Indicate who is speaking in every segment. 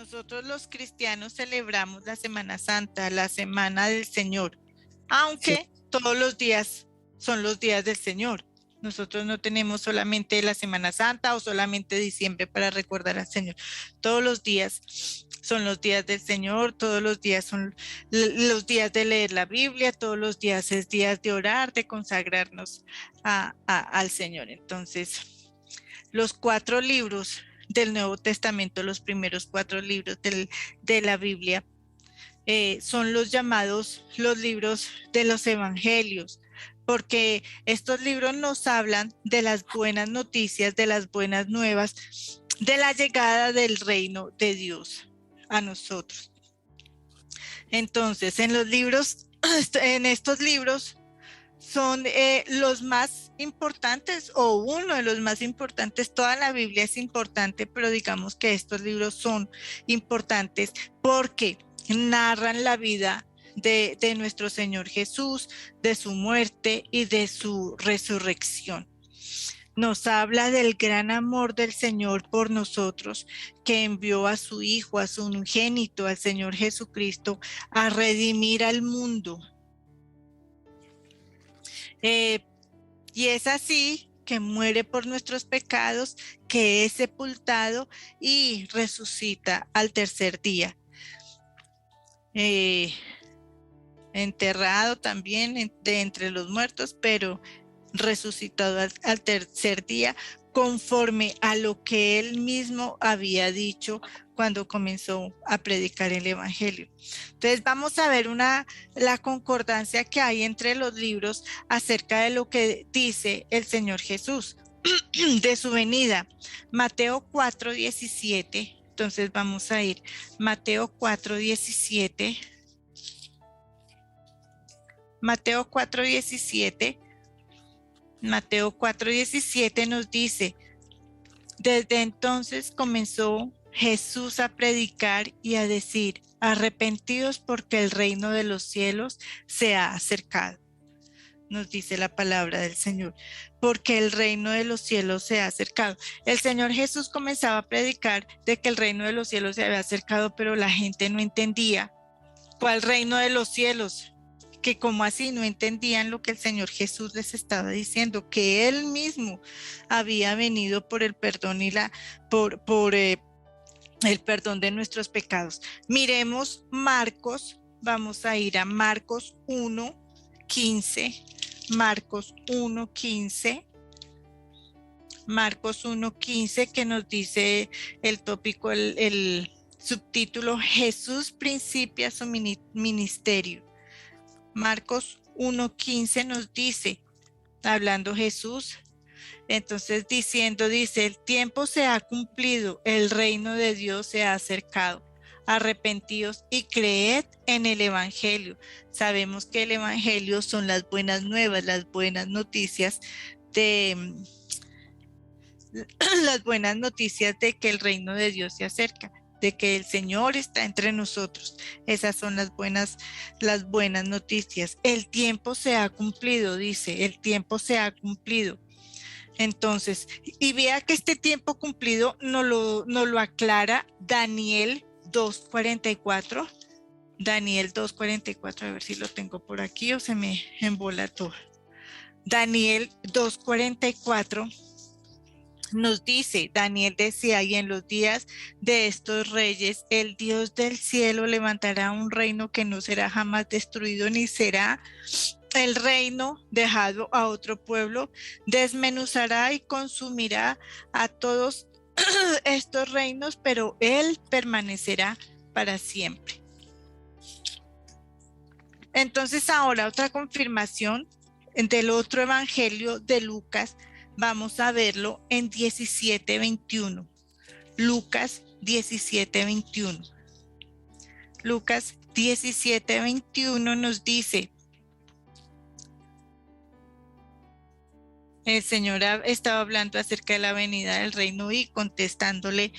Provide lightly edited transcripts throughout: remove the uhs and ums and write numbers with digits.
Speaker 1: Nosotros los cristianos celebramos la Semana Santa, la Semana del Señor,
Speaker 2: Sí,
Speaker 1: aunque todos los días son los días del Señor. Nosotros no tenemos solamente la Semana Santa o solamente diciembre para recordar al Señor. Todos los días son los días del Señor, todos los días son los días de leer la Biblia, todos los días es días de orar, de consagrarnos al Señor. Entonces, los 4 libros del Nuevo Testamento, los primeros 4 libros de la Biblia, son los llamados los libros de los evangelios, porque estos libros nos hablan de las buenas noticias, de las buenas nuevas, de la llegada del reino de Dios a nosotros. Entonces, en estos libros son los más importantes o uno de los más importantes. Toda la Biblia es importante, pero digamos que estos libros son importantes porque narran la vida de nuestro Señor Jesús, de su muerte y de su resurrección. Nos habla del gran amor del Señor por nosotros, que envió a su Hijo, a su unigénito, al Señor Jesucristo, a redimir al mundo. Y es así que muere por nuestros pecados, que es sepultado y resucita al tercer día. Enterrado también de entre los muertos, pero resucitado al tercer día, conforme a lo que él mismo había dicho cuando comenzó a predicar el evangelio. Entonces vamos a ver la concordancia que hay entre los libros acerca de lo que dice el Señor Jesús de su venida. Mateo 4:17. Entonces vamos a ir Mateo 4:17. Mateo 4:17. Mateo 4:17 nos dice: desde entonces comenzó Jesús a predicar y a decir: arrepentidos porque el reino de los cielos se ha acercado. Nos dice la palabra del Señor, porque el reino de los cielos se ha acercado. El Señor Jesús comenzaba a predicar de que el reino de los cielos se había acercado, pero la gente no entendía cuál reino de los cielos, que como así no entendían lo que el Señor Jesús les estaba diciendo, que Él mismo había venido por el perdón y por el perdón de nuestros pecados. Miremos Marcos, vamos a ir a Marcos 1:15, Marcos 1:15. Marcos 1:15, que nos dice el tópico, el subtítulo: Jesús principia su ministerio. Marcos 1:15 nos dice, hablando Jesús, entonces dice: el tiempo se ha cumplido, el reino de Dios se ha acercado. Arrepentíos y creed en el evangelio. Sabemos que el evangelio son las buenas nuevas, las buenas noticias de que el reino de Dios se acerca, de que el Señor está entre nosotros. Esas son las buenas noticias. El tiempo se ha cumplido, dice, el tiempo se ha cumplido. Entonces, y vea que este tiempo cumplido nos lo aclara Daniel 2:44. Daniel 2:44, a ver si lo tengo por aquí o se me embola todo. Daniel 2:44 nos dice, Daniel decía: y en los días de estos reyes, el Dios del cielo levantará un reino que no será jamás destruido, ni será el reino dejado a otro pueblo. Desmenuzará y consumirá a todos estos reinos, pero él permanecerá para siempre. Entonces ahora otra confirmación del otro evangelio de Lucas. Vamos a verlo en 17:21. Lucas 17:21. Lucas 17:21 nos dice: El Señor estaba hablando acerca de la venida del reino y contestándole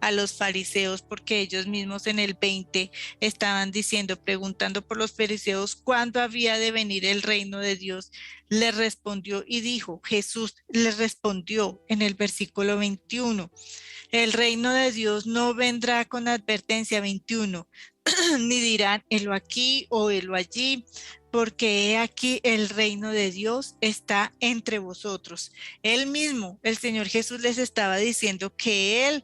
Speaker 1: a los fariseos, porque ellos mismos en el 20 estaban diciendo, preguntando por los fariseos cuándo había de venir el reino de Dios. Le respondió y dijo, Jesús les respondió en el versículo 21, el reino de Dios no vendrá con advertencia. 21, ni dirán helo aquí o helo allí, porque he aquí el reino de Dios está entre vosotros. Él mismo, el Señor Jesús les estaba diciendo que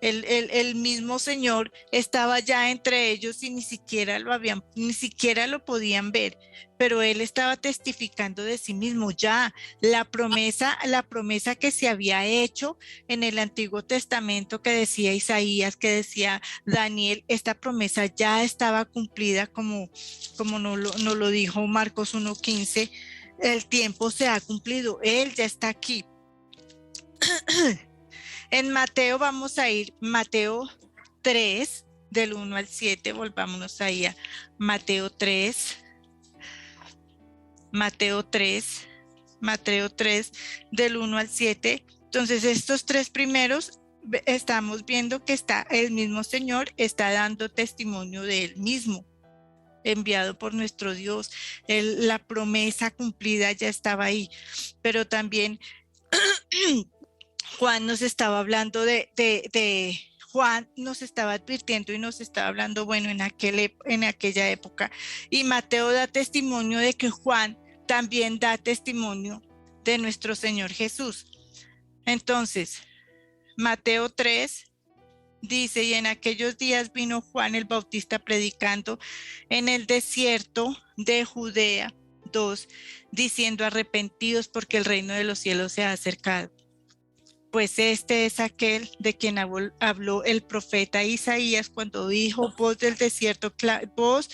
Speaker 1: el mismo Señor estaba ya entre ellos y ni siquiera lo podían ver, pero él estaba testificando de sí mismo ya la promesa que se había hecho en el Antiguo Testamento, que decía Isaías, que decía Daniel, esta promesa ya estaba cumplida como nos lo dijo Marcos 1:15, el tiempo se ha cumplido, él ya está aquí. En Mateo vamos a ir, Mateo 3, del 1 al 7, volvámonos ahí a Mateo 3, Mateo 3, Mateo 3, del 1 al 7. Entonces, estos tres primeros estamos viendo que está el mismo Señor, está dando testimonio de él mismo, enviado por nuestro Dios. La promesa cumplida ya estaba ahí, pero también Juan nos estaba hablando Juan nos estaba advirtiendo y nos estaba hablando, bueno, en aquella época. Y Mateo da testimonio de que Juan también da testimonio de nuestro Señor Jesús. Entonces, Mateo 3 dice, y en aquellos días vino Juan el Bautista predicando en el desierto de Judea 2, diciendo, arrepentidos porque el reino de los cielos se ha acercado. Pues este es aquel de quien habló el profeta Isaías cuando dijo, voz del desierto, voz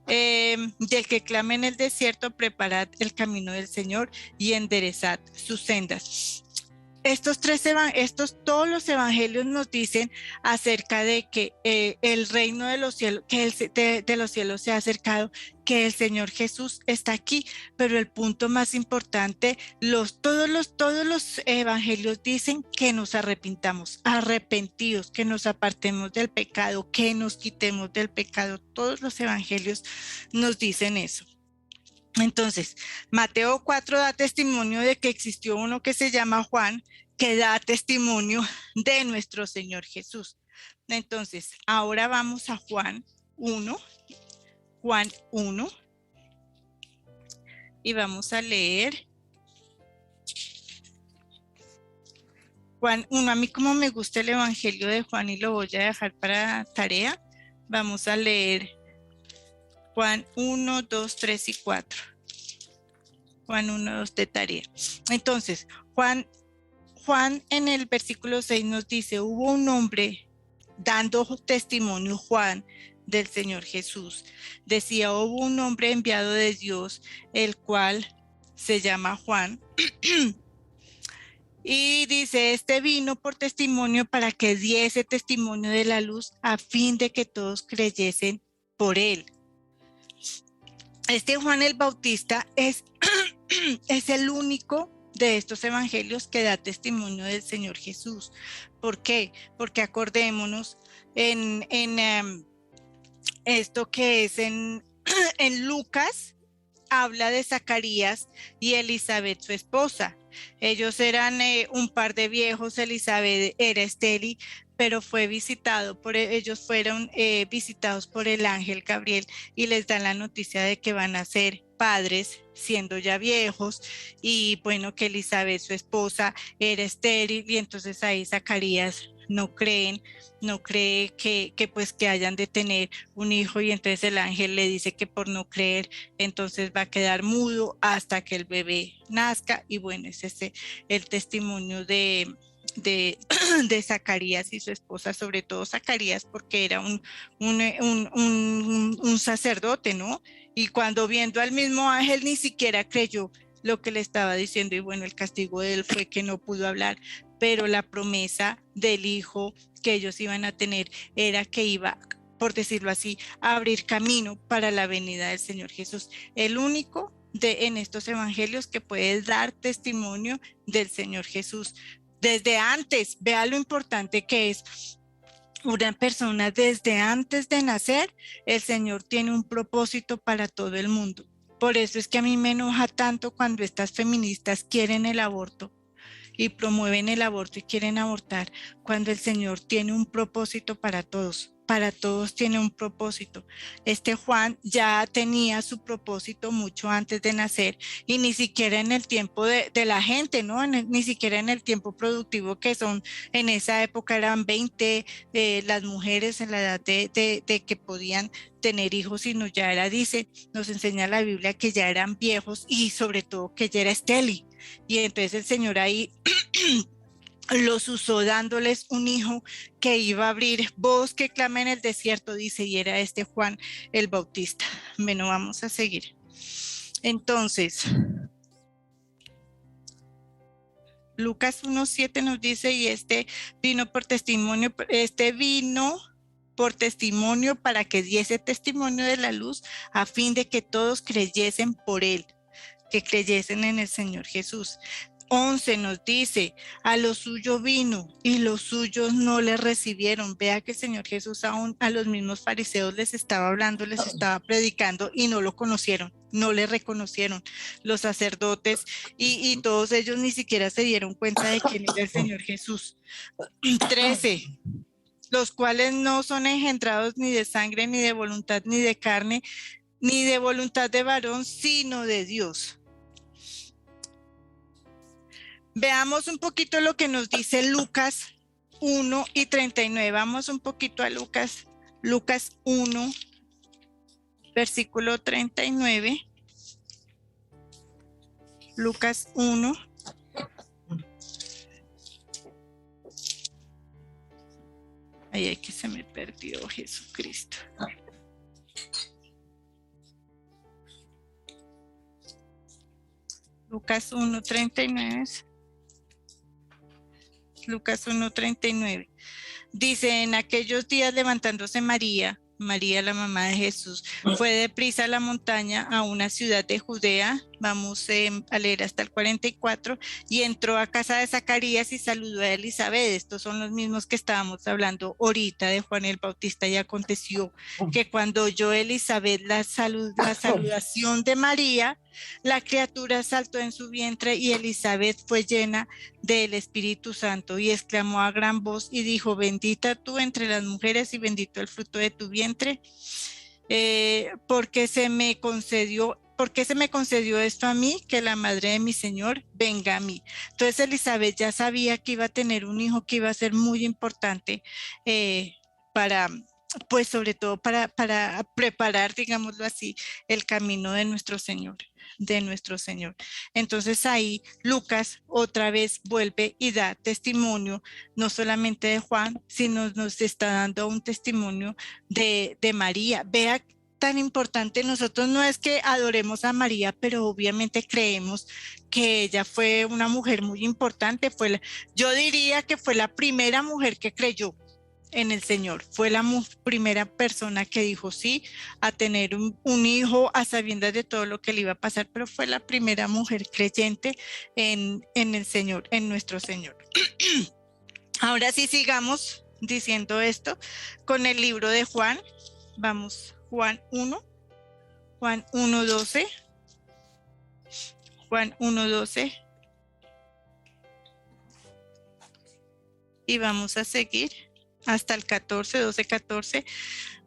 Speaker 1: del que clama en el desierto, preparad el camino del Señor y enderezad sus sendas. Todos los evangelios nos dicen acerca de que el reino de los cielos, de los cielos se ha acercado, que el Señor Jesús está aquí, pero el punto más importante, todos los evangelios dicen que nos arrepintamos, arrepentidos, que nos apartemos del pecado, que nos quitemos del pecado. Todos los evangelios nos dicen eso. Entonces, Mateo 4 da testimonio de que existió uno que se llama Juan, que da testimonio de nuestro Señor Jesús. Entonces, ahora vamos a Juan 1, y vamos a leer Juan 1. A mí como me gusta el Evangelio de Juan y lo voy a dejar para tarea, vamos a leer Juan 1, 2, 3 y 4. Juan 1, 2 de tarea. Entonces, Juan en el versículo 6 nos dice, hubo un hombre dando testimonio, Juan, del Señor Jesús. Decía, hubo un hombre enviado de Dios, el cual se llama Juan. Y dice, este vino por testimonio para que diese testimonio de la luz a fin de que todos creyesen por él. Este Juan el Bautista es el único de estos evangelios que da testimonio del Señor Jesús. ¿Por qué? Porque acordémonos en esto que es en Lucas, habla de Zacarías y Elizabeth, su esposa. Ellos eran un par de viejos, Elizabeth era estéril, pero ellos fueron visitados por el ángel Gabriel y les dan la noticia de que van a ser padres siendo ya viejos, y bueno, que Elizabeth, su esposa, era estéril, y entonces ahí Zacarías no cree que pues que hayan de tener un hijo, y entonces el ángel le dice que por no creer entonces va a quedar mudo hasta que el bebé nazca. Y bueno, es el testimonio de Zacarías y su esposa, sobre todo Zacarías, porque era un sacerdote, ¿no? Y cuando viendo al mismo ángel ni siquiera creyó lo que le estaba diciendo, y bueno, el castigo de él fue que no pudo hablar, pero la promesa del hijo que ellos iban a tener era que iba, por decirlo así, a abrir camino para la venida del Señor Jesús. El único en estos evangelios que puede dar testimonio del Señor Jesús. Desde antes, vea lo importante que es una persona desde antes de nacer, el Señor tiene un propósito para todo el mundo. Por eso es que a mí me enoja tanto cuando estas feministas quieren el aborto y promueven el aborto y quieren abortar, cuando el Señor tiene un propósito para todos tiene un propósito. Este Juan ya tenía su propósito mucho antes de nacer y ni siquiera en el tiempo de la gente, ¿no? Ni siquiera en el tiempo productivo que son, en esa época eran 20 las mujeres en la edad de que podían tener hijos, sino ya era, dice, nos enseña la Biblia que ya eran viejos y sobre todo que ya era estéril. Y entonces el Señor ahí los usó dándoles un hijo que iba a abrir voz que clama en el desierto, dice, y era este Juan el Bautista. Bueno, vamos a seguir. Entonces, Lucas 1:7 nos dice, y vino por testimonio para que diese testimonio de la luz, a fin de que todos creyesen por él, que creyesen en el Señor Jesús. 11 nos dice, a los suyos vino y los suyos no le recibieron. Vea que el Señor Jesús aún a los mismos fariseos les estaba hablando, les estaba predicando y no lo conocieron, no le reconocieron. Los sacerdotes y todos ellos ni siquiera se dieron cuenta de quién era el Señor Jesús. 13, los cuales no son engendrados ni de sangre, ni de voluntad, ni de carne, ni de voluntad de varón, sino de Dios. Veamos un poquito lo que nos dice Lucas 1:39. Vamos un poquito a Lucas 1, versículo 39. Lucas 1. Ay, que se me perdió Jesucristo. Lucas 1:39. Lucas 1:39. Dice, en aquellos días levantándose María, la mamá de Jesús, fue deprisa a la montaña, a una ciudad de Judea, vamos a leer hasta el 44, y entró a casa de Zacarías y saludó a Elizabeth. Estos son los mismos que estábamos hablando ahorita de Juan el Bautista. Y aconteció que cuando oyó Elizabeth la saludación de María, la criatura saltó en su vientre y Elizabeth fue llena del Espíritu Santo y exclamó a gran voz y dijo, bendita tú entre las mujeres y bendito el fruto de tu vientre, porque se me concedió esto a mí, que la madre de mi Señor venga a mí. Entonces Elizabeth ya sabía que iba a tener un hijo que iba a ser muy importante para, pues sobre todo para preparar, digámoslo así, el camino de nuestro Señor. Entonces ahí Lucas otra vez vuelve y da testimonio, no solamente de Juan, sino nos está dando un testimonio de María. Vea tan importante, nosotros no es que adoremos a María, pero obviamente creemos que ella fue una mujer muy importante, yo diría que fue la primera mujer que creyó en el Señor, fue la primera persona que dijo sí a tener un hijo a sabiendas de todo lo que le iba a pasar, pero fue la primera mujer creyente en el Señor, en nuestro Señor. Ahora sí sigamos diciendo esto con el libro de Juan. Vamos, Juan 1:12. Juan 1:12. Y vamos a seguir hasta el 12:14.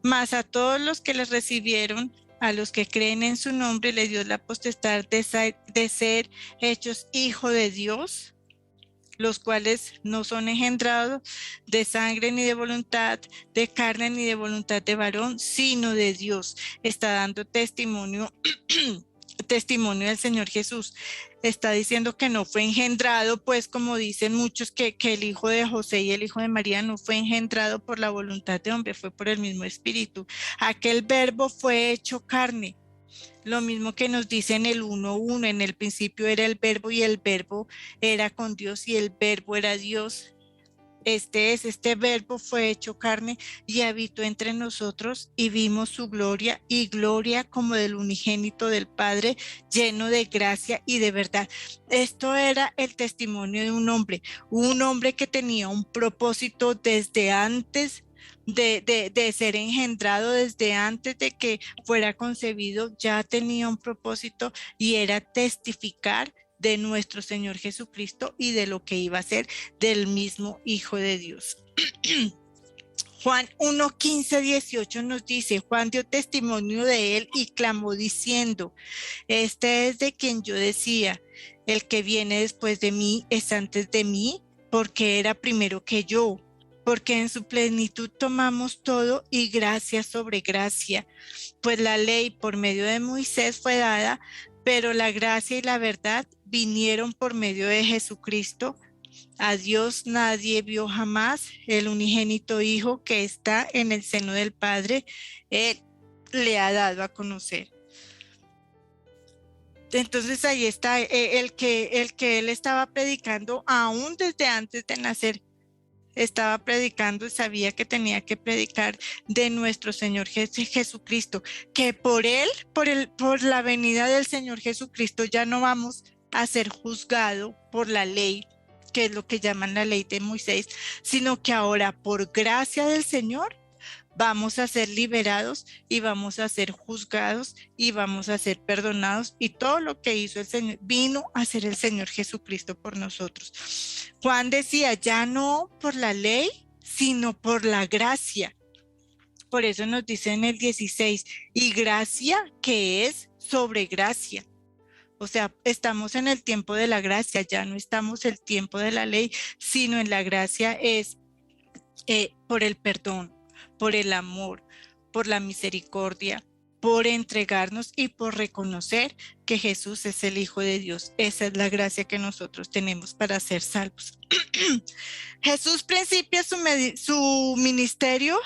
Speaker 1: Mas a todos los que les recibieron, a los que creen en su nombre, les dio la potestad de ser hechos hijos de Dios, los cuales no son engendrados de sangre ni de voluntad de carne ni de voluntad de varón, sino de Dios. Está dando testimonio del Señor Jesús. Está diciendo que no fue engendrado, pues como dicen muchos, que el hijo de José y el hijo de María no fue engendrado por la voluntad de hombre, fue por el mismo Espíritu. Aquel verbo fue hecho carne. Lo mismo que nos dice en el 1:1, en el principio era el verbo y el verbo era con Dios y el verbo era Dios. este verbo fue hecho carne y habitó entre nosotros y vimos su gloria y gloria como del unigénito del Padre, lleno de gracia y de verdad. Esto era el testimonio de un hombre que tenía un propósito desde antes de ser engendrado, desde antes de que fuera concebido, ya tenía un propósito y era testificar de nuestro Señor Jesucristo y de lo que iba a ser del mismo Hijo de Dios. Juan 1, 15, 18 nos dice, Juan dio testimonio de él y clamó diciendo, este es de quien yo decía, el que viene después de mí es antes de mí, porque era primero que yo, porque en su plenitud tomamos todo y gracia sobre gracia, pues la ley por medio de Moisés fue dada, pero la gracia y la verdad vinieron por medio de Jesucristo. A Dios nadie vio jamás, el unigénito Hijo que está en el seno del Padre, Él le ha dado a conocer. Entonces ahí está el que él estaba predicando aún desde antes de nacer. Estaba predicando y sabía que tenía que predicar de nuestro Señor Jesucristo, que por la venida del Señor Jesucristo ya no vamos a ser juzgados por la ley, que es lo que llaman la ley de Moisés, sino que ahora por gracia del Señor vamos a ser liberados y vamos a ser juzgados y vamos a ser perdonados, y todo lo que hizo el Señor vino a hacer el Señor Jesucristo por nosotros. Juan decía, ya no por la ley, sino por la gracia. Por eso nos dice en el 16, y gracia que es sobre gracia. O sea, estamos en el tiempo de la gracia, ya no estamos en el tiempo de la ley, sino en la gracia es por el perdón, por el amor, por la misericordia, por entregarnos y por reconocer que Jesús es el Hijo de Dios. Esa es la gracia que nosotros tenemos para ser salvos. Jesús principia su ministerio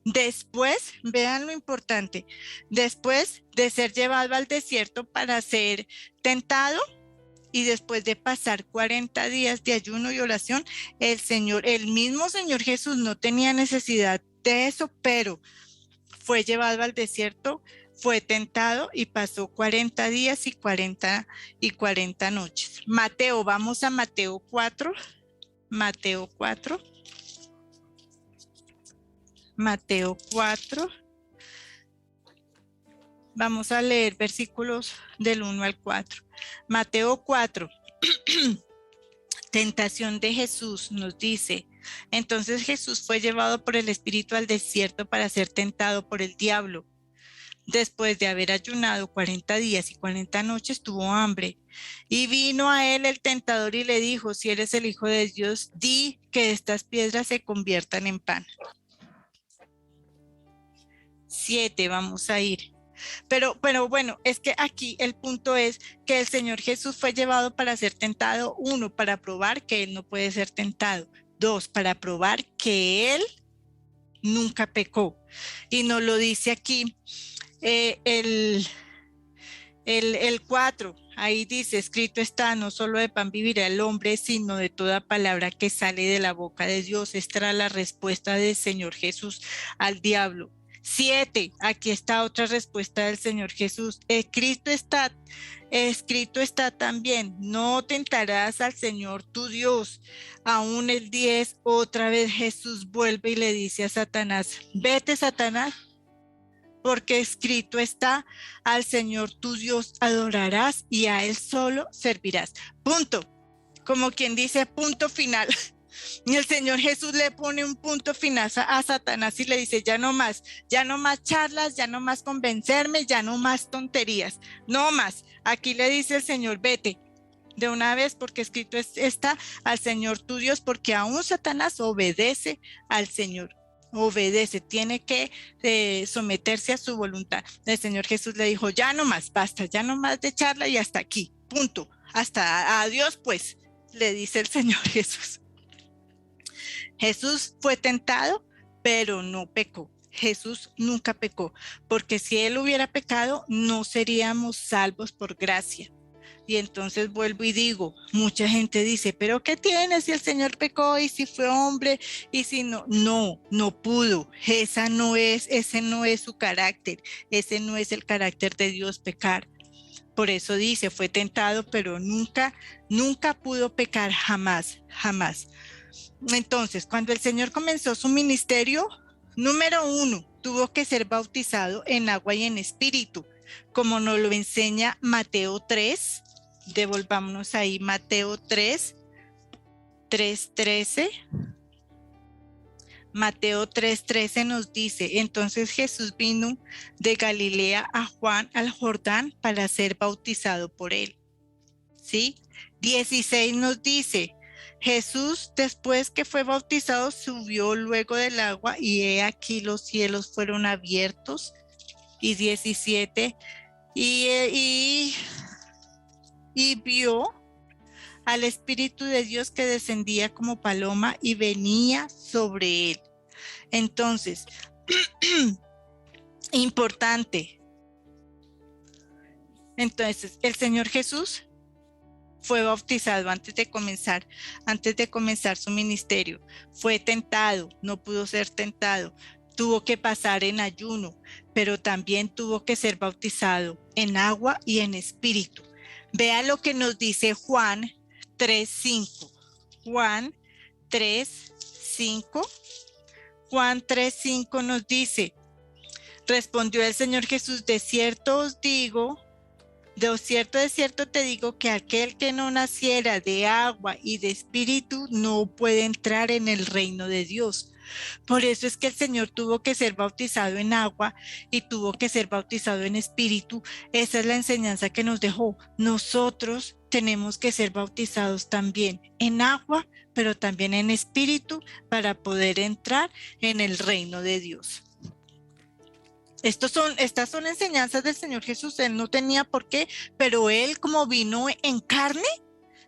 Speaker 1: después, vean lo importante, después de ser llevado al desierto para ser tentado. Y después de pasar 40 días de ayuno y oración, el mismo Señor Jesús no tenía necesidad de eso, pero fue llevado al desierto, fue tentado y pasó 40 días y 40 noches. Mateo, vamos a Mateo 4. Mateo 4. Mateo 4. Vamos a leer versículos del 1 al 4. Mateo 4. Tentación de Jesús nos dice, entonces Jesús fue llevado por el Espíritu al desierto para ser tentado por el diablo. Después de haber ayunado 40 días y 40 noches, tuvo hambre. Y vino a él el tentador y le dijo, si eres el Hijo de Dios, di que estas piedras se conviertan en pan. 7, vamos a ir. Pero bueno, es que aquí el punto es que el Señor Jesús fue llevado para ser tentado, 1, para probar que Él no puede ser tentado, 2, para probar que Él nunca pecó. Y nos lo dice aquí el 4, ahí dice, escrito está, no solo de pan vivirá el hombre, sino de toda palabra que sale de la boca de Dios. Esta era la respuesta del Señor Jesús al diablo. 7, aquí está otra respuesta del Señor Jesús. Escrito está también, no tentarás al Señor tu Dios. Aún el 10, otra vez Jesús vuelve y le dice a Satanás, vete Satanás, porque escrito está, al Señor tu Dios adorarás y a Él solo servirás. Punto. Como quien dice, punto final. Y el Señor Jesús le pone un punto final a Satanás y le dice, ya no más charlas, ya no más convencerme, ya no más tonterías, no más. Aquí le dice el Señor, vete de una vez, porque escrito está, al Señor tu Dios, porque aún Satanás obedece al Señor. Obedece, tiene que someterse a su voluntad. El Señor Jesús le dijo, ya no más, basta, ya no más de charla y hasta aquí, punto. Hasta adiós, pues, le dice el Señor Jesús. Jesús fue tentado, pero no pecó. Jesús nunca pecó, porque si Él hubiera pecado, no seríamos salvos por gracia. Y entonces vuelvo y digo, mucha gente dice, pero ¿qué tiene si el Señor pecó y si fue hombre y si no? No, no pudo. Ese no es su carácter. Ese no es el carácter de Dios, pecar. Por eso dice, fue tentado, pero nunca pudo pecar, jamás, jamás. Entonces, cuando el Señor comenzó su ministerio, número uno, tuvo que ser bautizado en agua y en espíritu, como nos lo enseña Mateo 3. Devolvámonos ahí, Mateo 3:13. Mateo 3:13 nos dice, entonces Jesús vino de Galilea a Juan al Jordán para ser bautizado por él. ¿Sí? 16 nos dice, Jesús después que fue bautizado subió luego del agua y he aquí los cielos fueron abiertos. Y 17, y vio al Espíritu de Dios que descendía como paloma y venía sobre él. Entonces, importante. Entonces, el Señor Jesús fue bautizado antes de comenzar su ministerio. Fue tentado, no pudo ser tentado. Tuvo que pasar en ayuno, pero también tuvo que ser bautizado en agua y en espíritu. Vea lo que nos dice Juan 3:5. Juan 3:5. Juan 3:5 nos dice, respondió el Señor Jesús, de cierto os digo, de cierto te digo que aquel que no naciera de agua y de espíritu no puede entrar en el reino de Dios. Por eso es que el Señor tuvo que ser bautizado en agua y tuvo que ser bautizado en espíritu. Esa es la enseñanza que nos dejó. Nosotros tenemos que ser bautizados también en agua, pero también en espíritu para poder entrar en el reino de Dios. Estas son enseñanzas del Señor Jesús. Él no tenía por qué, pero él, como vino en carne,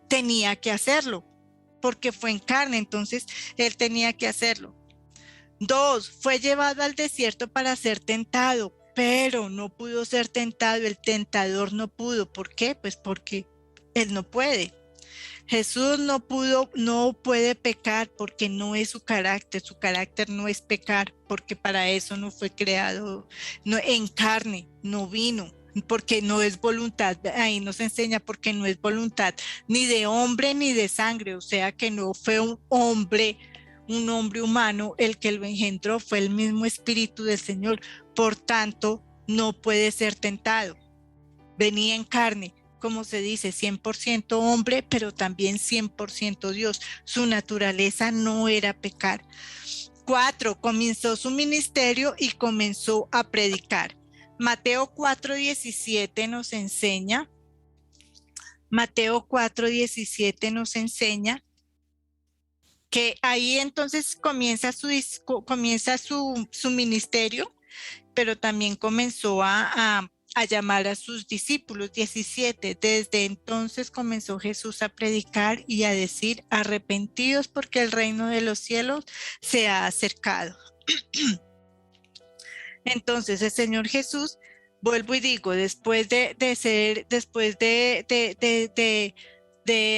Speaker 1: tenía que hacerlo, porque fue en carne, entonces él tenía que hacerlo. 2, fue llevado al desierto para ser tentado, pero no pudo ser tentado, el tentador no pudo. ¿Por qué? Pues porque él no puede. Jesús no puede pecar porque no es su carácter no es pecar, porque para eso no fue creado, no, en carne, no vino, porque no es voluntad, ahí nos enseña, porque no es voluntad ni de hombre ni de sangre, o sea que no fue un hombre humano el que lo engendró, fue el mismo Espíritu del Señor, por tanto no puede ser tentado, venía en carne, como se dice, 100% hombre, pero también 100% Dios. Su naturaleza no era pecar. 4, comenzó su ministerio y comenzó a predicar. Mateo 4:17 nos enseña. Mateo 4:17 nos enseña que ahí entonces comienza su ministerio, pero también comenzó a llamar a sus discípulos. 17, desde entonces comenzó Jesús a predicar y a decir, arrepentidos porque el reino de los cielos se ha acercado. Entonces el Señor Jesús, vuelvo y digo, después de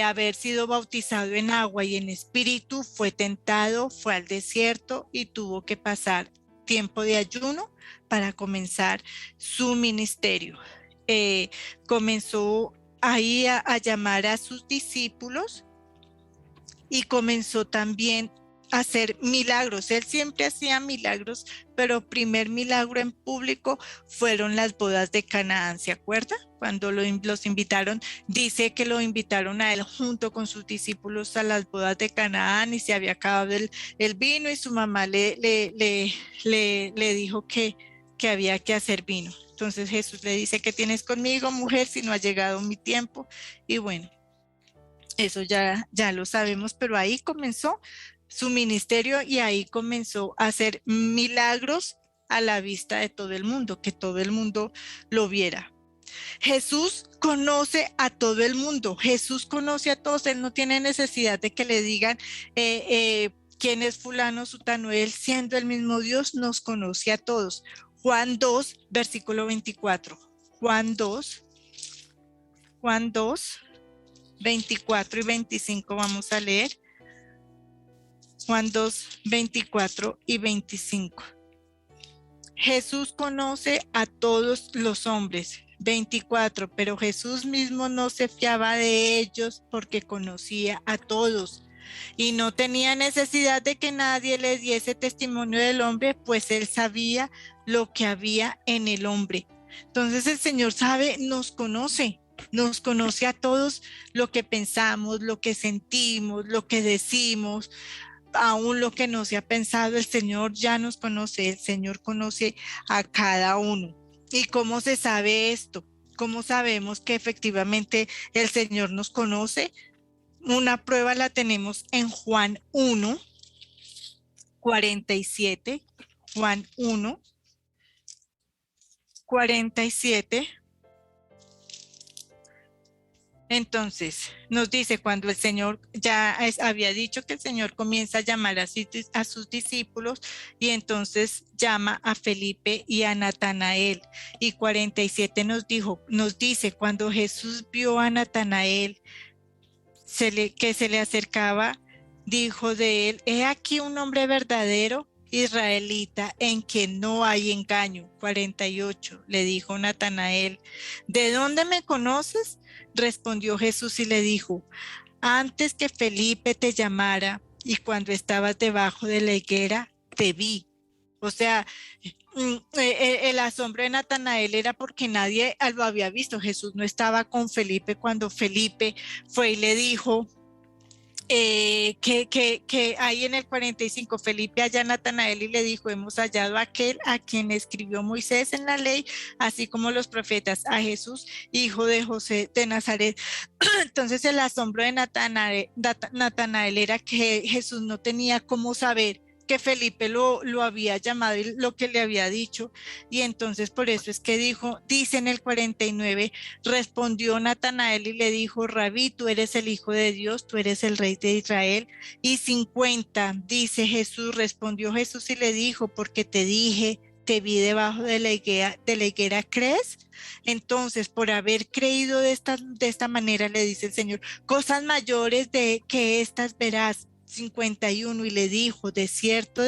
Speaker 1: haber sido bautizado en agua y en espíritu, fue tentado, fue al desierto y tuvo que pasar tiempo de ayuno para comenzar su ministerio. Comenzó ahí a llamar a sus discípulos y comenzó también a hacer milagros. Él siempre hacía milagros, pero primer milagro en público fueron las bodas de Canaán, ¿se acuerda? Cuando los invitaron, dice que lo invitaron a él junto con sus discípulos a las bodas de Canaán y se había acabado el vino y su mamá le dijo que había que hacer vino. Entonces Jesús le dice, ¿qué tienes conmigo, mujer, si no ha llegado mi tiempo? Y bueno, eso ya lo sabemos, pero ahí comenzó su ministerio y ahí comenzó a hacer milagros a la vista de todo el mundo, que todo el mundo lo viera. Jesús conoce a todo el mundo, Jesús conoce a todos, él no tiene necesidad de que le digan quién es fulano, sutano, él siendo el mismo Dios nos conoce a todos. Juan 2, versículo 24. Juan 2, Juan 2, 24 y 25 vamos a leer. Juan 2, 24 y 25. Jesús conoce a todos los hombres. 24, pero Jesús mismo no se fiaba de ellos porque conocía a todos y no tenía necesidad de que nadie le diese testimonio del hombre, pues él sabía lo que había en el hombre. Entonces el Señor sabe, nos conoce a todos lo que pensamos, lo que sentimos, lo que decimos, aún lo que no se ha pensado, el Señor ya nos conoce, el Señor conoce a cada uno. ¿Y cómo se sabe esto? ¿Cómo sabemos que efectivamente el Señor nos conoce? Una prueba la tenemos en Juan 1, 47. Juan 1, 47. Entonces, nos dice cuando el Señor había dicho que el Señor comienza a llamar a sus discípulos y entonces llama a Felipe y a Natanael. Y 47 nos dice, cuando Jesús vio a Natanael que se le acercaba, dijo de él, he aquí un hombre verdadero, israelita, en quien no hay engaño. 48, le dijo Natanael, ¿de dónde me conoces? Respondió Jesús y le dijo, antes que Felipe te llamara y cuando estabas debajo de la higuera, te vi. O sea, el asombro de Natanael era porque nadie lo había visto. Jesús no estaba con Felipe cuando Felipe fue y le dijo, que ahí en el 45 Felipe halló a Natanael y le dijo, hemos hallado a aquel a quien escribió Moisés en la ley, así como los profetas, a Jesús, hijo de José de Nazaret. Entonces el asombro de Natanael era que Jesús no tenía cómo saber que Felipe lo había llamado y lo que le había dicho, y entonces por eso es que dice en el 49, respondió Natanael y le dijo, Rabí, tú eres el Hijo de Dios, tú eres el Rey de Israel. Y 50, dice Jesús, respondió Jesús y le dijo, porque te dije, te vi debajo de la higuera, ¿crees? Entonces, por haber creído de esta manera, le dice el Señor, cosas mayores de que estas verás. 51, y le dijo, de cierto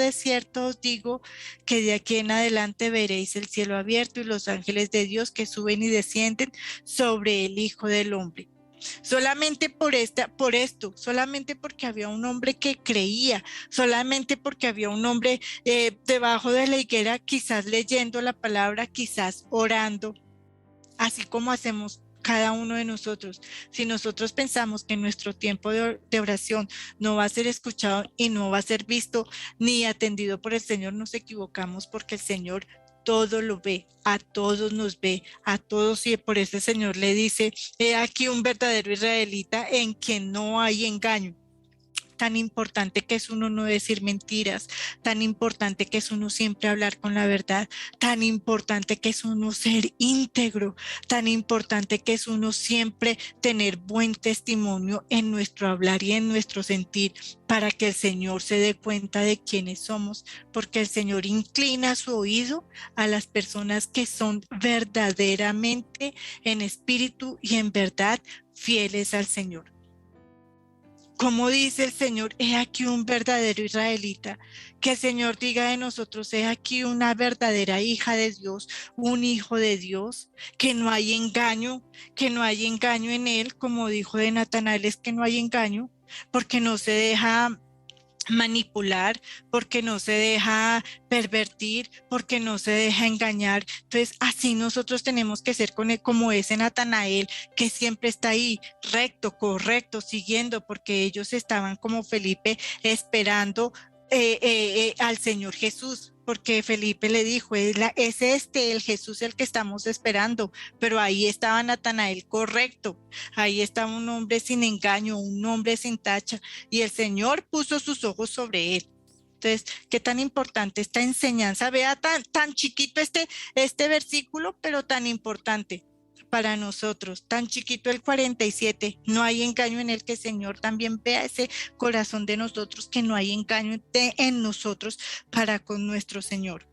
Speaker 1: os digo que de aquí en adelante veréis el cielo abierto y los ángeles de Dios que suben y descienden sobre el Hijo del Hombre. Solamente por esto, solamente porque había un hombre que creía, solamente porque había un hombre debajo de la higuera, quizás leyendo la palabra, quizás orando, así como hacemos cada uno de nosotros. Si nosotros pensamos que nuestro tiempo de oración no va a ser escuchado y no va a ser visto ni atendido por el Señor, nos equivocamos, porque el Señor todo lo ve, a todos nos ve, a todos, y por eso el Señor le dice, he aquí un verdadero israelita en quien no hay engaño. Tan importante que es uno no decir mentiras, tan importante que es uno siempre hablar con la verdad, tan importante que es uno ser íntegro, tan importante que es uno siempre tener buen testimonio en nuestro hablar y en nuestro sentir, para que el Señor se dé cuenta de quiénes somos, porque el Señor inclina su oído a las personas que son verdaderamente en espíritu y en verdad fieles al Señor. Como dice el Señor, he aquí un verdadero israelita. Que el Señor diga de nosotros, he aquí una verdadera hija de Dios, un hijo de Dios, que no hay engaño, en él, como dijo de Natanael, es que no hay engaño, porque no se deja manipular, porque no se deja pervertir, porque no se deja engañar. Entonces, así nosotros tenemos que ser como ese Natanael, que siempre está ahí, recto, correcto, siguiendo, porque ellos estaban como Felipe esperando al Señor Jesús, porque Felipe le dijo, es el Jesús el que estamos esperando, pero ahí estaba Natanael correcto, ahí estaba un hombre sin engaño, un hombre sin tacha, y el Señor puso sus ojos sobre él. Entonces, qué tan importante esta enseñanza. Vea tan chiquito este versículo, pero tan importante para nosotros. Tan chiquito el 47. No hay engaño en él, que el Señor también vea ese corazón de nosotros, que no hay engaño en nosotros para con nuestro Señor.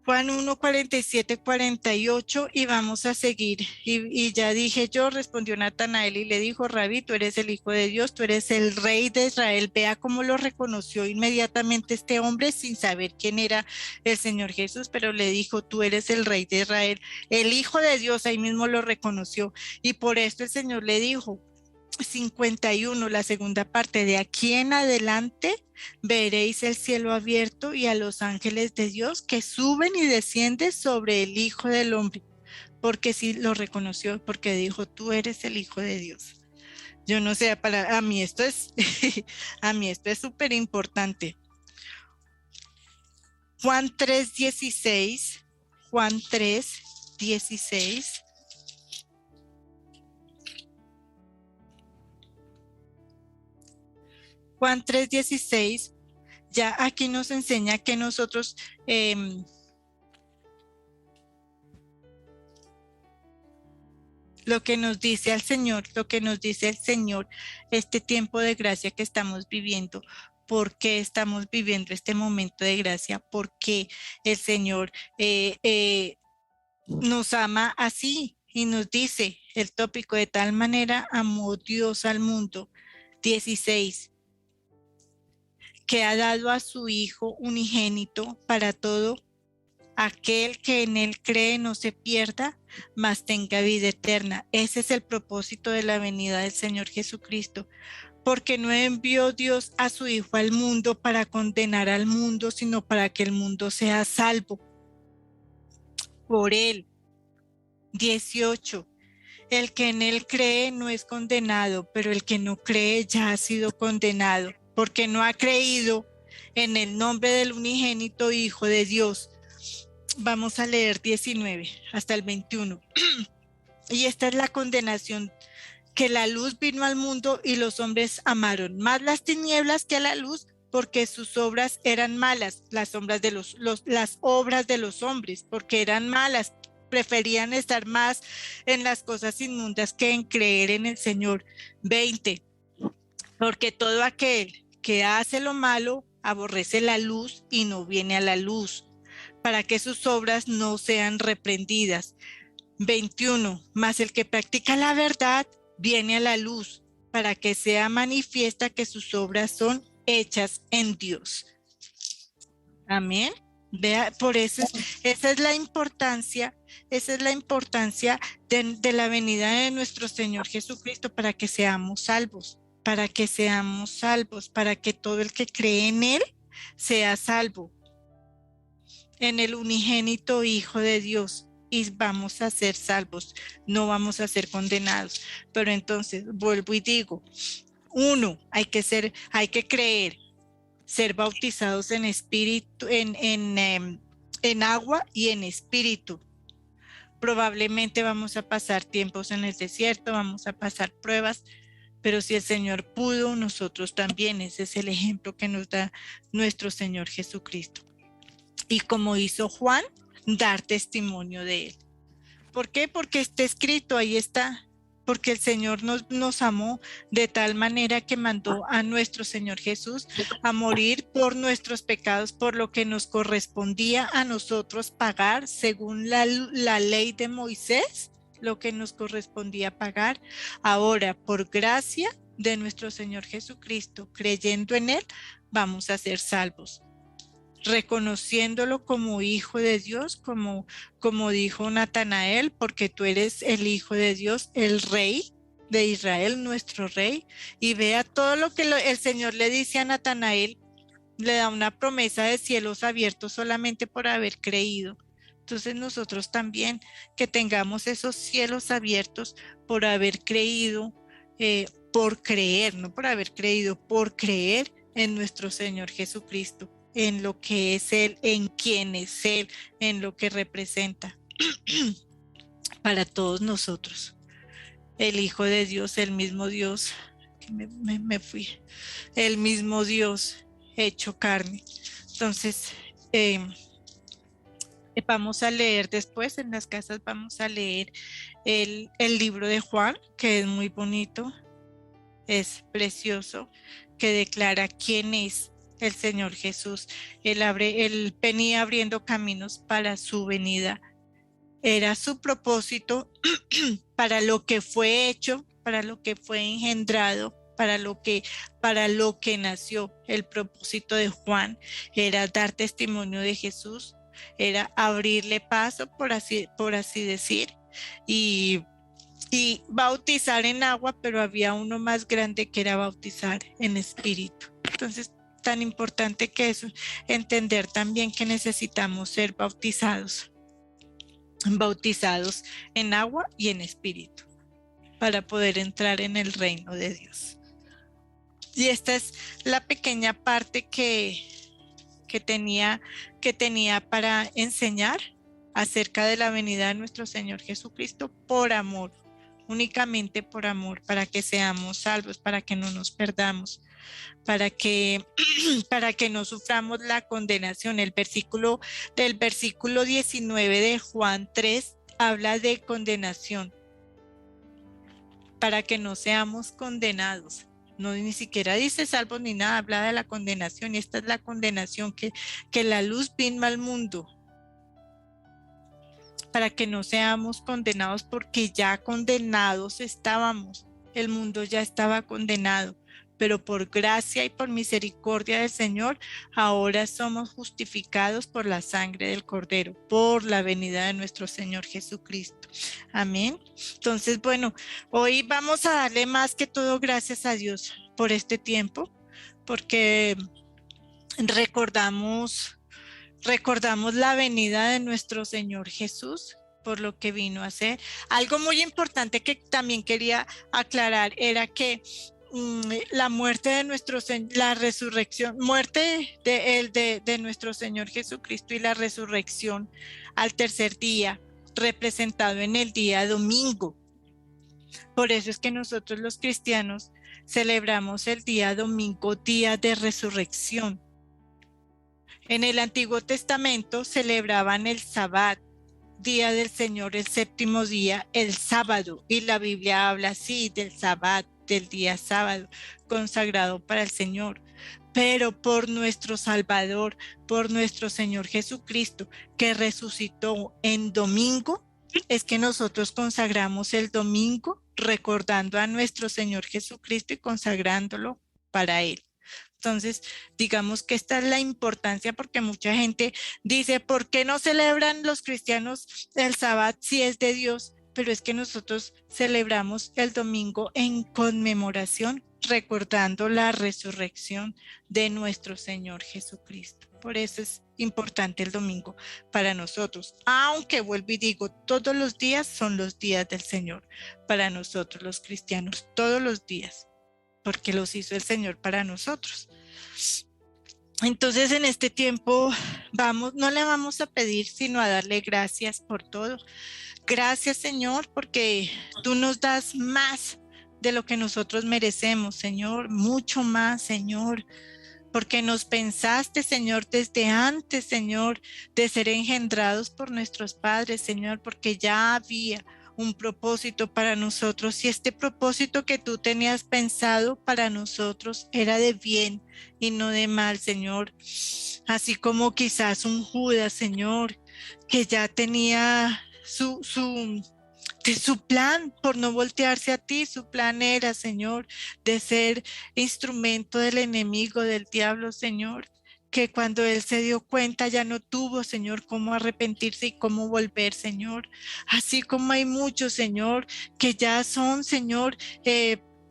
Speaker 1: Juan 1, 47, 48 y vamos a seguir. Y ya dije yo, respondió Natanael y le dijo, Rabí, tú eres el Hijo de Dios, tú eres el Rey de Israel. Vea cómo lo reconoció inmediatamente este hombre sin saber quién era el Señor Jesús, pero le dijo, tú eres el Rey de Israel, el Hijo de Dios, ahí mismo lo reconoció. Y por esto el Señor le dijo, 51, la segunda parte, de aquí en adelante veréis el cielo abierto y a los ángeles de Dios que suben y descienden sobre el Hijo del Hombre, porque sí lo reconoció, porque dijo, tú eres el Hijo de Dios. Yo no sé, a mí esto es, a mí esto es súper importante. Juan 3:16, Juan 3:16. Juan 3:16, ya aquí nos enseña que nosotros lo que nos dice al Señor, lo que nos dice el Señor, este tiempo de gracia que estamos viviendo. ¿Por qué estamos viviendo este momento de gracia? Porque el Señor nos ama así y nos dice el tópico, de tal manera amó Dios al mundo. 16, que ha dado a su Hijo unigénito para todo aquel que en él cree no se pierda, mas tenga vida eterna. Ese es el propósito de la venida del Señor Jesucristo, porque no envió Dios a su Hijo al mundo para condenar al mundo, sino para que el mundo sea salvo por él. 18, el que en él cree no es condenado, pero el que no cree ya ha sido condenado, porque no ha creído en el nombre del unigénito Hijo de Dios. Vamos a leer 19 hasta el 21. Y esta es la condenación, que la luz vino al mundo y los hombres amaron más las tinieblas que a la luz, porque sus obras eran malas, las obras de las obras de los hombres, porque eran malas. Preferían estar más en las cosas inmundas que en creer en el Señor. 20. Porque todo aquel que hace lo malo aborrece la luz y no viene a la luz, para que sus obras no sean reprendidas. 21. Mas el que practica la verdad viene a la luz, para que sea manifiesta que sus obras son hechas en Dios. Amén. Vea, por eso esa es la importancia, de la venida de nuestro Señor Jesucristo, para que seamos salvos, para que seamos salvos, para que todo el que cree en Él sea salvo, en el unigénito Hijo de Dios, y vamos a ser salvos, no vamos a ser condenados. Pero entonces vuelvo y digo, uno, hay que creer, ser bautizados en espíritu, en agua y en espíritu. Probablemente vamos a pasar tiempos en el desierto, vamos a pasar pruebas, pero si el Señor pudo, nosotros también. Ese es el ejemplo que nos da nuestro Señor Jesucristo. Y como hizo Juan, dar testimonio de él. ¿Por qué? Porque está escrito, ahí está. Porque el Señor nos amó de tal manera que mandó a nuestro Señor Jesús a morir por nuestros pecados, por lo que nos correspondía a nosotros pagar según la ley de Moisés, lo que nos correspondía pagar. Ahora, por gracia de nuestro Señor Jesucristo, creyendo en Él, vamos a ser salvos, reconociéndolo como Hijo de Dios, como dijo Natanael, porque tú eres el Hijo de Dios, el Rey de Israel, nuestro Rey. Y vea todo lo que el Señor le dice a Natanael, le da una promesa de cielos abiertos solamente por haber creído. Entonces nosotros también, que tengamos esos cielos abiertos por haber creído, por creer, no por haber creído, por creer en nuestro Señor Jesucristo, en lo que es Él, en quién es Él, en lo que representa para todos nosotros. El Hijo de Dios, el mismo Dios, que me fui, el mismo Dios hecho carne. Entonces, vamos a leer después, en las casas vamos a leer el libro de Juan, que es muy bonito, es precioso, que declara quién es el Señor Jesús. Él venía abriendo caminos para su venida. Era su propósito para lo que fue hecho, para lo que fue engendrado, para lo que nació. El propósito de Juan era dar testimonio de Jesús, era abrirle paso, por así decir, y, y bautizar en agua, pero había uno más grande que era bautizar en espíritu. Entonces, tan importante que eso, entender también que necesitamos ser bautizados en agua y en espíritu para poder entrar en el reino de Dios. Y esta es la pequeña parte que tenía para enseñar acerca de la venida de nuestro Señor Jesucristo por amor, únicamente por amor, para que seamos salvos, para que no nos perdamos, para que no suframos la condenación. El versículo 19 de Juan 3 habla de condenación, para que no seamos condenados. No, ni siquiera dice salvos ni nada, habla de la condenación, y esta es la condenación, que la luz vino al mundo, para que no seamos condenados, porque ya condenados estábamos, el mundo ya estaba condenado, pero por gracia y por misericordia del Señor, ahora somos justificados por la sangre del Cordero, por la venida de nuestro Señor Jesucristo. Amén. Entonces, bueno, hoy vamos a darle más que todo gracias a Dios por este tiempo, porque recordamos la venida de nuestro Señor Jesús, por lo que vino a hacer. Algo muy importante que también quería aclarar era que la muerte de la resurrección, muerte de nuestro Señor Jesucristo y la resurrección al tercer día, representado en el día domingo. Por eso es que nosotros los cristianos celebramos el día domingo, día de resurrección. En el Antiguo Testamento celebraban el Sabbat, día del Señor, el séptimo día, el sábado, y la Biblia habla así del Sabbat, del día sábado, consagrado para el Señor. Pero por nuestro Salvador, por nuestro Señor Jesucristo, que resucitó en domingo, es que nosotros consagramos el domingo recordando a nuestro Señor Jesucristo y consagrándolo para Él. Entonces, digamos que esta es la importancia, porque mucha gente dice, ¿por qué no celebran los cristianos el Sabbat si es de Dios? Pero es que nosotros celebramos el domingo en conmemoración, recordando la resurrección de nuestro Señor Jesucristo. Por eso es importante el domingo para nosotros, aunque vuelvo y digo, todos los días son los días del Señor para nosotros los cristianos, todos los días, porque los hizo el Señor para nosotros. Entonces, en este tiempo no le vamos a pedir sino a darle gracias por todo. Gracias, Señor, porque tú nos das más de lo que nosotros merecemos, Señor, mucho más, Señor, porque nos pensaste, Señor, desde antes, Señor, de ser engendrados por nuestros padres, Señor, porque ya había un propósito para nosotros, y este propósito que tú tenías pensado para nosotros era de bien y no de mal, Señor. Así como quizás un Judas, Señor, que ya tenía su plan por no voltearse a ti. Su plan era, Señor, de ser instrumento del enemigo, del diablo, Señor, que cuando él se dio cuenta ya no tuvo, Señor, cómo arrepentirse y cómo volver, Señor. Así como hay muchos, Señor, que ya son, Señor,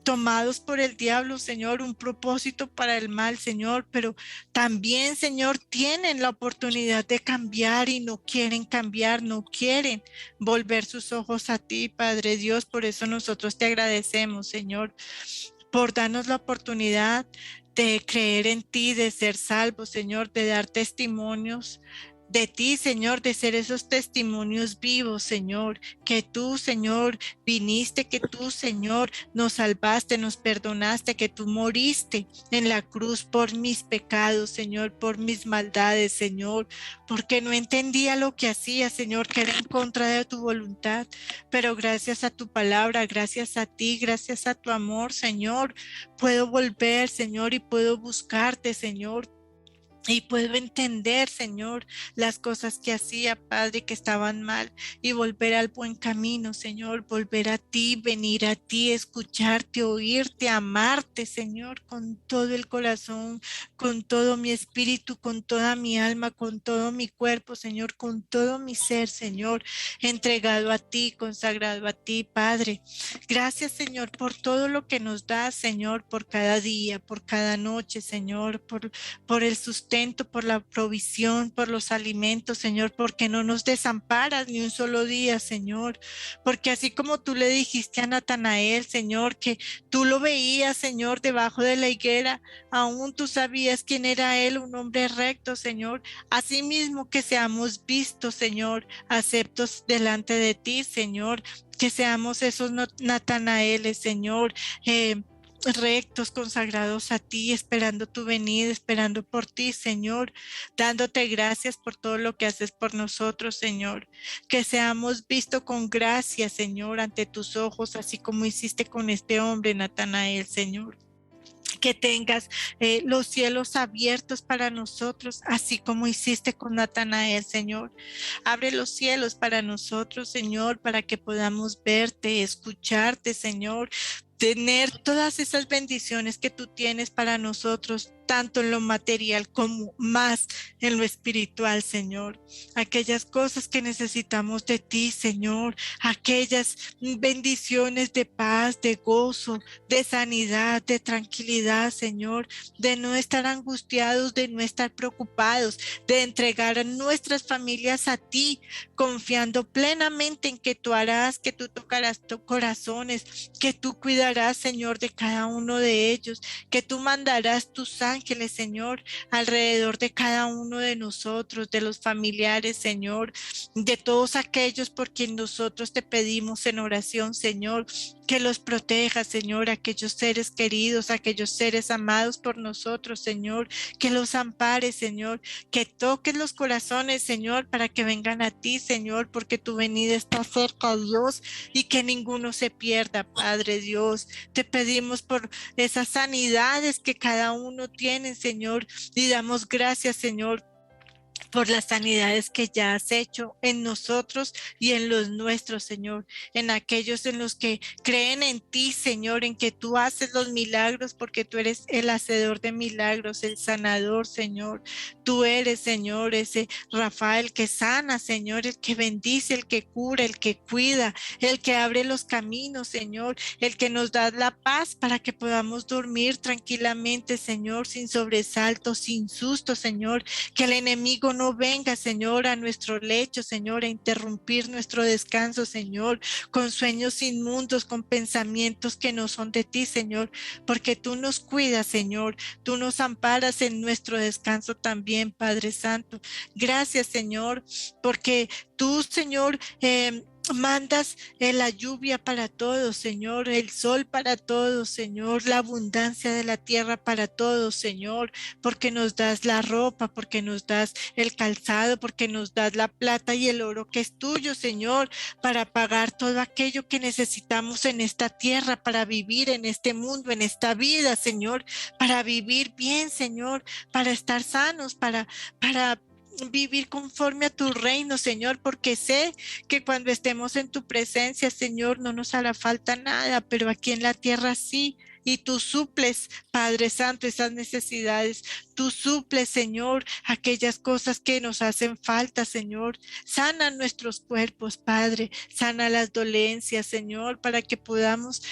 Speaker 1: tomados por el diablo, Señor, un propósito para el mal, Señor, pero también, Señor, tienen la oportunidad de cambiar y no quieren cambiar, no quieren volver sus ojos a ti, Padre Dios. Por eso nosotros te agradecemos, Señor, por darnos la oportunidad de creer en ti, de ser salvos, Señor, de dar testimonios de ti, Señor, de ser esos testimonios vivos, Señor, que tú, Señor, viniste, que tú, Señor, nos salvaste, nos perdonaste, que tú moriste en la cruz por mis pecados, Señor, por mis maldades, Señor, porque no entendía lo que hacía, Señor, que era en contra de tu voluntad, pero gracias a tu palabra, gracias a ti, gracias a tu amor, Señor, puedo volver, Señor, y puedo buscarte, Señor. Y puedo entender, Señor, las cosas que hacía, Padre, que estaban mal, y volver al buen camino, Señor, volver a ti, venir a ti, escucharte, oírte, amarte, Señor, con todo el corazón, con todo mi espíritu, con toda mi alma, con todo mi cuerpo, Señor, con todo mi ser, Señor, entregado a ti, consagrado a ti, Padre. Gracias, Señor, por todo lo que nos das, Señor, por cada día, por cada noche, Señor, por el sustento, por la provisión, por los alimentos, Señor, porque no nos desamparas ni un solo día, Señor, porque así como tú le dijiste a Natanael, Señor, que tú lo veías, Señor, debajo de la higuera, aún tú sabías quién era él, un hombre recto, Señor, así mismo que seamos vistos, Señor, aceptos delante de ti, Señor, que seamos esos Natanaeles, Señor, rectos, consagrados a ti, esperando tu venida, esperando por ti, Señor, dándote gracias por todo lo que haces por nosotros, Señor. Que seamos vistos con gracia, Señor, ante tus ojos, así como hiciste con este hombre, Natanael, Señor. Que tengas los cielos abiertos para nosotros, así como hiciste con Natanael, Señor. Abre los cielos para nosotros, Señor, para que podamos verte, escucharte, Señor, tener todas esas bendiciones que tú tienes para nosotros, tanto en lo material como más en lo espiritual, Señor. Aquellas cosas que necesitamos de ti, Señor, aquellas bendiciones de paz, de gozo, de sanidad, de tranquilidad, Señor, de no estar angustiados, de no estar preocupados, de entregar a nuestras familias a ti, confiando plenamente en que tú harás, que tú tocarás corazones, que tú cuidarás, Señor, de cada uno de ellos, que tú mandarás tus ángeles, Señor, alrededor de cada uno de nosotros, de los familiares, Señor, de todos aquellos por quien nosotros te pedimos en oración, Señor, que los proteja, Señor, aquellos seres queridos, aquellos seres amados por nosotros, Señor, que los ampare, Señor, que toques los corazones, Señor, para que vengan a ti, Señor, porque tu venida está cerca, Dios, y que ninguno se pierda, Padre Dios. Te pedimos por esas sanidades que cada uno tiene, Señor, y damos gracias, Señor, por las sanidades que ya has hecho en nosotros y en los nuestros, Señor, en aquellos en los que creen en ti, Señor, en que tú haces los milagros, porque tú eres el hacedor de milagros, el sanador, Señor. Tú eres, Señor, ese Rafael que sana, Señor, el que bendice, el que cura, el que cuida, el que abre los caminos, Señor, el que nos da la paz para que podamos dormir tranquilamente, Señor, sin sobresaltos, sin susto, Señor, que el enemigo no venga, Señor, a nuestro lecho, Señor, a interrumpir nuestro descanso, Señor, con sueños inmundos, con pensamientos que no son de ti, Señor, porque tú nos cuidas, Señor, tú nos amparas en nuestro descanso también, Padre Santo. Gracias, Señor, porque tú, Señor, mandas la lluvia para todos, Señor, el sol para todos, Señor, la abundancia de la tierra para todos, Señor, porque nos das la ropa, porque nos das el calzado, porque nos das la plata y el oro que es tuyo, Señor, para pagar todo aquello que necesitamos en esta tierra, para vivir en este mundo, en esta vida, Señor, para vivir bien, Señor, para estar sanos, para vivir conforme a tu reino, Señor, porque sé que cuando estemos en tu presencia, Señor, no nos hará falta nada, pero aquí en la tierra sí. Y tú suples, Padre Santo, esas necesidades. Tú suples, Señor, aquellas cosas que nos hacen falta, Señor. Sana nuestros cuerpos, Padre. Sana las dolencias, Señor, para que podamos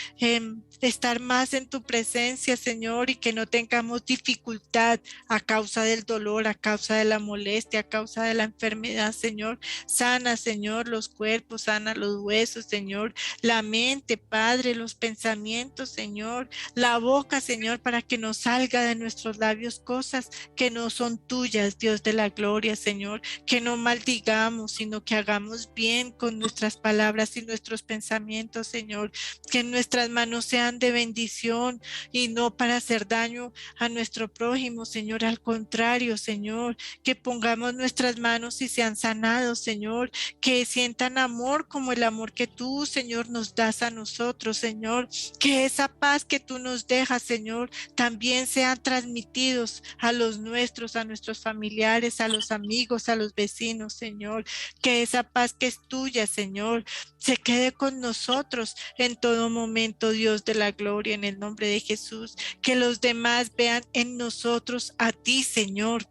Speaker 1: estar más en tu presencia, Señor, y que no tengamos dificultad a causa del dolor, a causa de la molestia, a causa de la enfermedad, Señor. Sana, Señor, los cuerpos, sana los huesos, Señor, la mente, Padre, los pensamientos, Señor, la boca, Señor, para que no salga de nuestros labios cosas que no son tuyas, Dios de la gloria, Señor, que no maldigamos, sino que hagamos bien con nuestras palabras y nuestros pensamientos, Señor, que nuestras manos sean de bendición y no para hacer daño a nuestro prójimo, Señor, al contrario, Señor, que pongamos nuestras manos y sean sanados, Señor, que sientan amor como el amor que tú, Señor, nos das a nosotros, Señor, que esa paz que tú nos dejas, Señor, también sean transmitidos a los nuestros, a nuestros familiares, a los amigos, a los vecinos, Señor. Que esa paz que es tuya, Señor, se quede con nosotros en todo momento, Dios de la gloria, en el nombre de Jesús. Que los demás vean en nosotros a ti, Señor.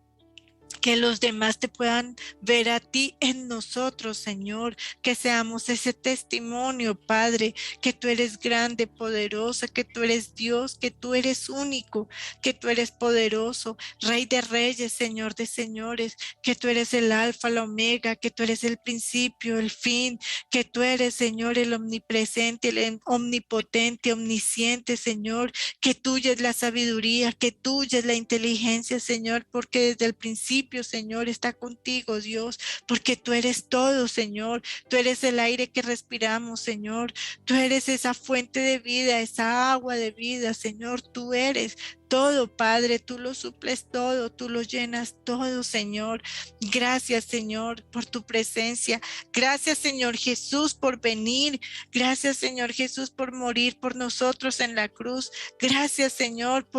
Speaker 1: Que los demás te puedan ver a ti en nosotros, Señor, que seamos ese testimonio, Padre, que tú eres grande, poderosa, que tú eres Dios, que tú eres único, que tú eres poderoso, Rey de reyes, Señor de señores, que tú eres el alfa, la omega, que tú eres el principio, el fin, que tú eres, Señor, el omnipresente, el omnipotente, omnisciente, Señor, que tuya es la sabiduría, que tuya es la inteligencia, Señor, porque desde el principio, Señor, está contigo, Dios, porque tú eres todo, Señor. Tú eres el aire que respiramos, Señor. Tú eres esa fuente de vida, esa agua de vida, Señor. Tú eres todo, Padre, tú lo suples todo, tú lo llenas todo, Señor. Gracias, Señor, por tu presencia. Gracias, Señor Jesús, por venir. Gracias, Señor Jesús, por morir por nosotros en la cruz. Gracias, Señor,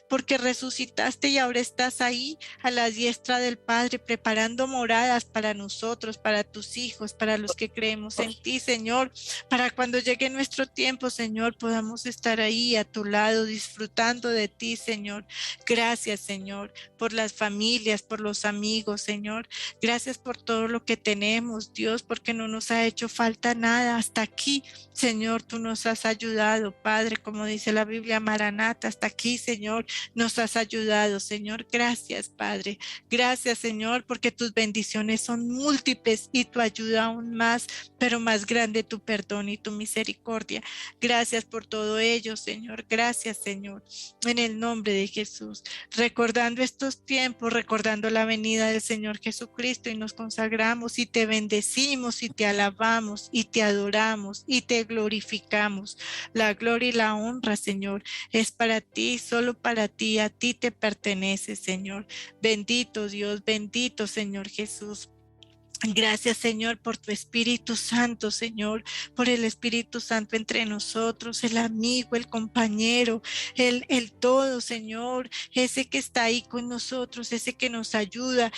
Speaker 1: porque resucitaste y ahora estás ahí a la diestra del Padre, preparando moradas para nosotros, para tus hijos, para los que creemos en ti, Señor, para cuando llegue nuestro tiempo, Señor, podamos estar ahí a tu lado, disfrutando de ti, Señor. Gracias, Señor, por las familias, por los amigos, Señor. Gracias por todo lo que tenemos, Dios, porque no nos ha hecho falta nada hasta aquí, Señor. Tú nos has ayudado, Padre, como dice la Biblia, Maranata, hasta aquí, Señor, nos has ayudado, Señor. Gracias, Padre. Gracias, Señor, porque tus bendiciones son múltiples y tu ayuda aún más, pero más grande tu perdón y tu misericordia. Gracias por todo ello, Señor. Gracias, Señor. En el nombre de Jesús, recordando estos tiempos, recordando la venida del Señor Jesucristo, y nos consagramos y te bendecimos y te alabamos y te adoramos y te glorificamos. La gloria y la honra, Señor, es para ti, solo para ti, a ti te pertenece, Señor. Bendito Dios, bendito Señor Jesús. Gracias, Señor, por tu Espíritu Santo, Señor, por el Espíritu Santo entre nosotros, el amigo, el compañero, el todo, Señor, ese que está ahí con nosotros, ese que nos ayuda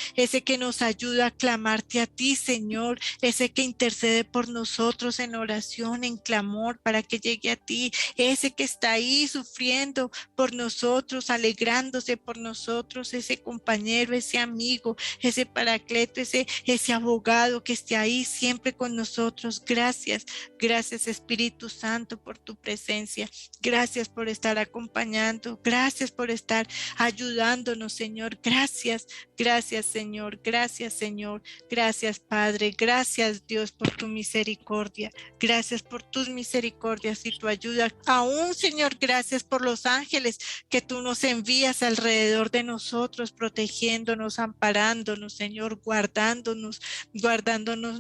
Speaker 1: a clamarte a ti, Señor, ese que intercede por nosotros en oración, en clamor, para que llegue a ti, ese que está ahí sufriendo por nosotros, alegrándose por nosotros, ese compañero, ese amigo, ese paracleto, ese abogado que esté ahí siempre con nosotros. Gracias, gracias Espíritu Santo por tu presencia. Gracias por estar acompañando. Gracias por estar ayudándonos, Señor. Gracias, gracias, Señor. Gracias, Señor. Gracias, Padre. Gracias, Dios, por tu misericordia. Gracias por tus misericordias y tu ayuda. Aún, Señor, gracias por los ángeles que tú nos envías alrededor de nosotros, protegiéndonos, amparándonos, Señor, guardándonos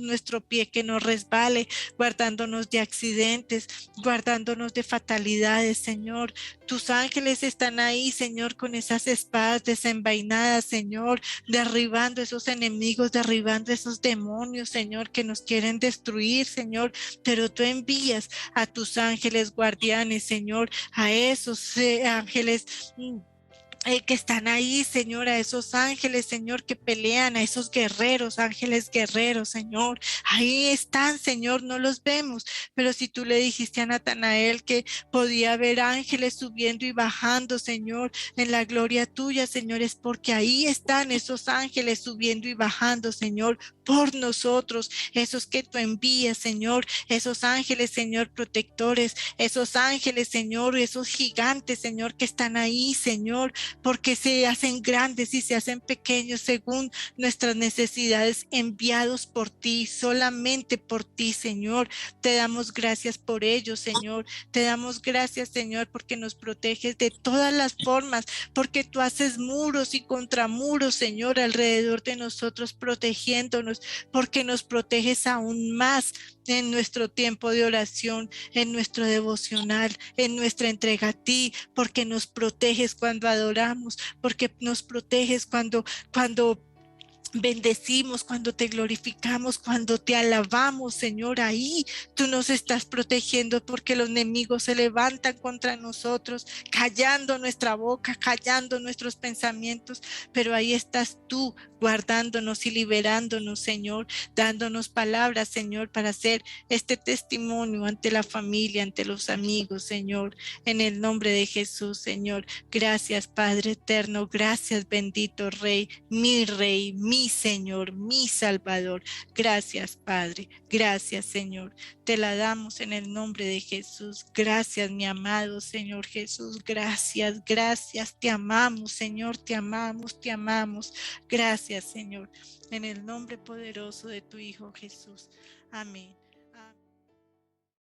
Speaker 1: nuestro pie que no resbale, guardándonos de accidentes, guardándonos de fatalidades, Señor. Tus ángeles están ahí, Señor, con esas espadas desenvainadas, Señor, derribando esos enemigos, derribando esos demonios, Señor, que nos quieren destruir, Señor, pero tú envías a tus ángeles guardianes, Señor, a esos ángeles que están ahí, Señor, a esos ángeles, Señor, que pelean, a esos guerreros, ángeles guerreros, Señor, ahí están, Señor, no los vemos, pero si tú le dijiste a Natanael que podía ver ángeles subiendo y bajando, Señor, en la gloria tuya, Señor, es porque ahí están esos ángeles subiendo y bajando, Señor, por nosotros, esos que tú envías, Señor, esos ángeles, Señor, protectores, esos ángeles, Señor, esos gigantes, Señor, que están ahí, Señor, porque se hacen grandes y se hacen pequeños según nuestras necesidades, enviados por ti, solamente por ti, Señor. Te damos gracias por ellos, Señor. Te damos gracias, Señor, porque nos proteges de todas las formas, porque tú haces muros y contramuros, Señor, alrededor de nosotros, protegiéndonos, porque nos proteges aún más en nuestro tiempo de oración, en nuestro devocional, en nuestra entrega a ti, porque nos proteges cuando adoramos, porque nos proteges cuando bendecimos, cuando te glorificamos, cuando te alabamos, Señor. Ahí tú nos estás protegiendo, porque los enemigos se levantan contra nosotros, callando nuestra boca, callando nuestros pensamientos, pero ahí estás tú guardándonos y liberándonos, Señor, dándonos palabras, Señor, para hacer este testimonio ante la familia, ante los amigos, Señor, en el nombre de Jesús, Señor. Gracias, Padre eterno. Gracias, bendito Rey, mi Señor, mi Salvador. Gracias, Padre. Gracias, Señor. Te la damos en el nombre de Jesús. Gracias, mi amado Señor Jesús. Gracias, gracias. Te amamos, Señor. Te amamos, te amamos. Gracias, Señor. En el nombre poderoso de tu Hijo Jesús. Amén.